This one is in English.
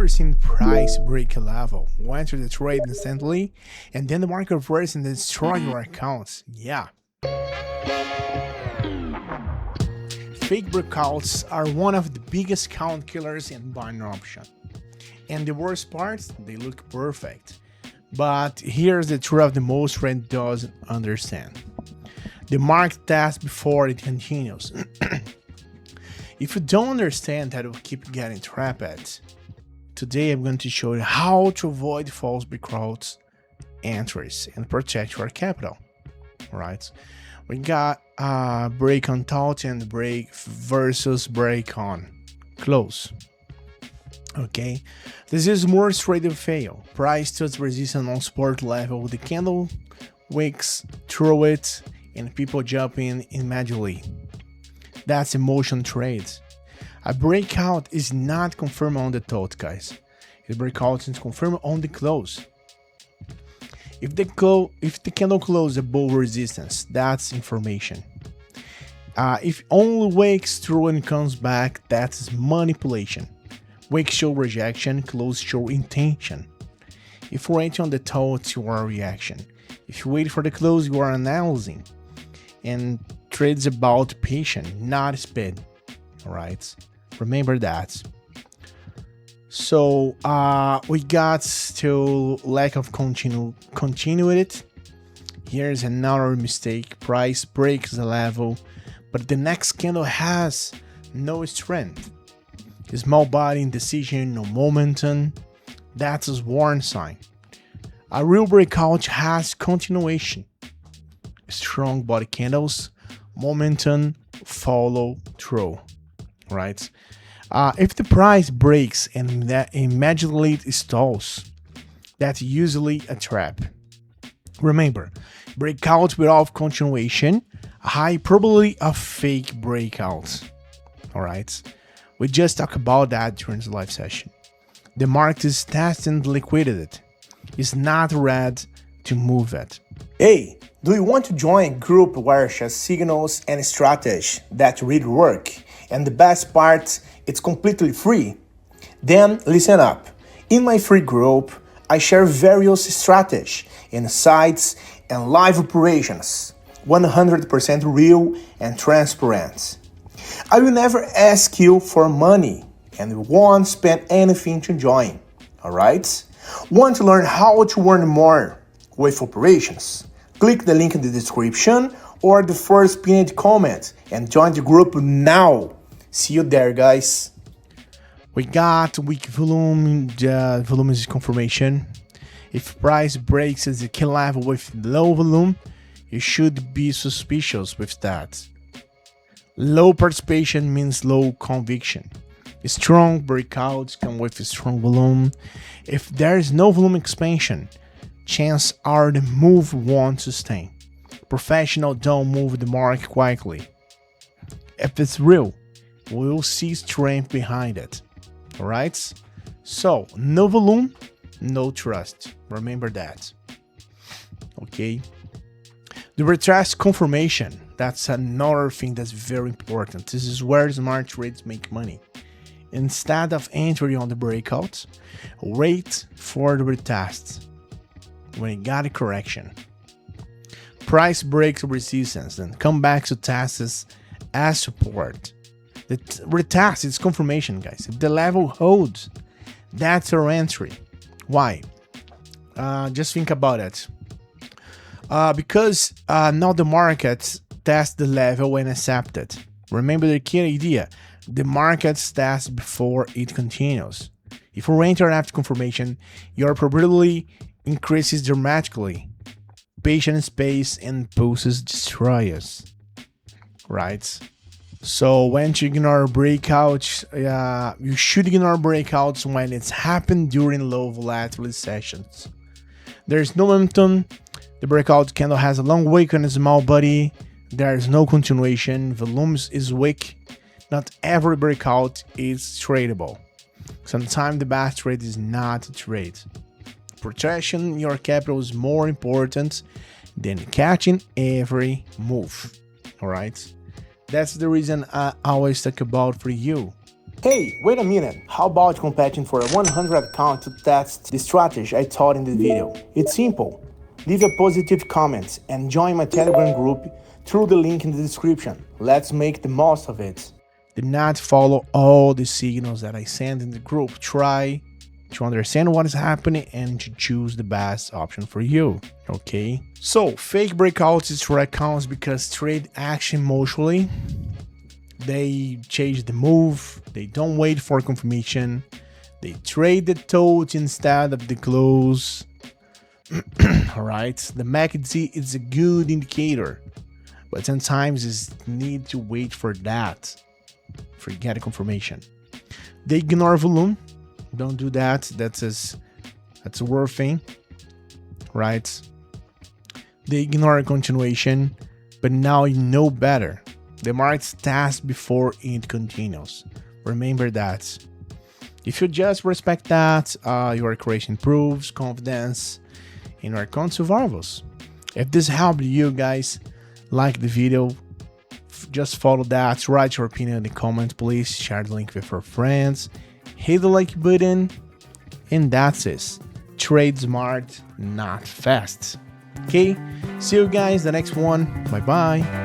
ever seen price break a level, enter the trade instantly, and then the market reverse and destroy your accounts? Yeah. Fake breakouts are one of the biggest count killers in binary option. And the worst part, they look perfect. But here's the truth the most trend doesn't understand. The market tests before it continues. If you don't understand that, you'll keep getting trapped. Today I'm going to show you how to avoid false breakouts entries and protect your capital. Right? We got break on top and break versus break on close. Okay, this is more straight to fail. Price touch resistance on support level with the candle wicks through it and people jump in immediately. That's emotion trades. A breakout is not confirmed on the tot, guys. A breakout is confirmed on the close. If the candle closes above resistance, that's information. If only wakes through and comes back, that's manipulation. Wake show rejection, close show intention. If you wait on the tot, you are reaction. If you wait for the close, you are analyzing. And trades about patience, not speed. Alright, remember that. So we got to lack of continuity. Here's another mistake. Price breaks the level, but the next candle has no strength. Small body indecision, no momentum. That's a warning sign. A real breakout has continuation. Strong body candles, momentum, follow through. Right? If the price breaks and that immediately stalls, that's usually a trap. Remember, breakout without continuation, a high probability of fake breakouts. Alright? We just talked about that during the live session. The market is testing liquidity. It's not ready to move it. Hey, do you want to join a group where share signals and strategies that really work? And the best part, it's completely free. Then listen up. In my free group, I share various strategies, insights, and live operations, 100% real and transparent. I will never ask you for money and won't spend anything to join. Alright? Want to learn how to earn more with operations? Click the link in the description or the first pinned comment and join the group now. See you there, guys. We got weak volume. The volume is confirmation. If price breaks at the key level with low volume, you should be suspicious with that. Low participation means low conviction. Strong breakouts come with a strong volume. If there is no volume expansion, chances are the move won't sustain. Professional don't move the market quickly. If it's real, we'll see strength behind it. Alright? So, no volume, no trust. Remember that. Okay? The retest confirmation. That's another thing that's very important. This is where smart trades make money. Instead of entering on the breakouts, wait for the retest. When you got a correction, price breaks resistance, then come back to tests as support. The retest is confirmation, guys. If the level holds, that's our entry. Why? Just think about it. Because now the market tests the level and accept it. Remember the key idea. The market tests before it continues. If you enter after confirmation, your probability increases dramatically. Patient space and pulses destroy us. Right? So when you ignore breakouts, you should ignore breakouts when it's happened during low volatility sessions. There's no momentum. The breakout candle has a long wick and a small body. There is no continuation. Volume is weak. Not every breakout is tradable. Sometimes the best trade is not a trade. Protection your capital is more important than catching every move. Alright? That's the reason I always talk about for you. Hey, wait a minute. How about competing for a 100 account to test the strategy I taught in the video? It's simple. Leave a positive comment and join my Telegram group through the link in the description. Let's make the most of it. Do not follow all the signals that I send in the group. Try to understand what is happening and to choose the best option for you. Okay? So, fake breakouts is for accounts because trade action emotionally. They change the move, they don't wait for confirmation, they trade the total instead of the close. Alright, the MACD is a good indicator, but sometimes you need to wait for that, forget a confirmation. They ignore volume, don't do that, that's a worst thing, right? They ignore continuation, but now you know better. The market's task before it continues. Remember that. If you just respect that, your creation improves, confidence in your account survivals. If this helped you guys, like the video, just follow that, write your opinion in the comments, please share the link with your friends, hit the like button, and that's it. Trade smart, not fast. Okay, see you guys the next one. Bye bye.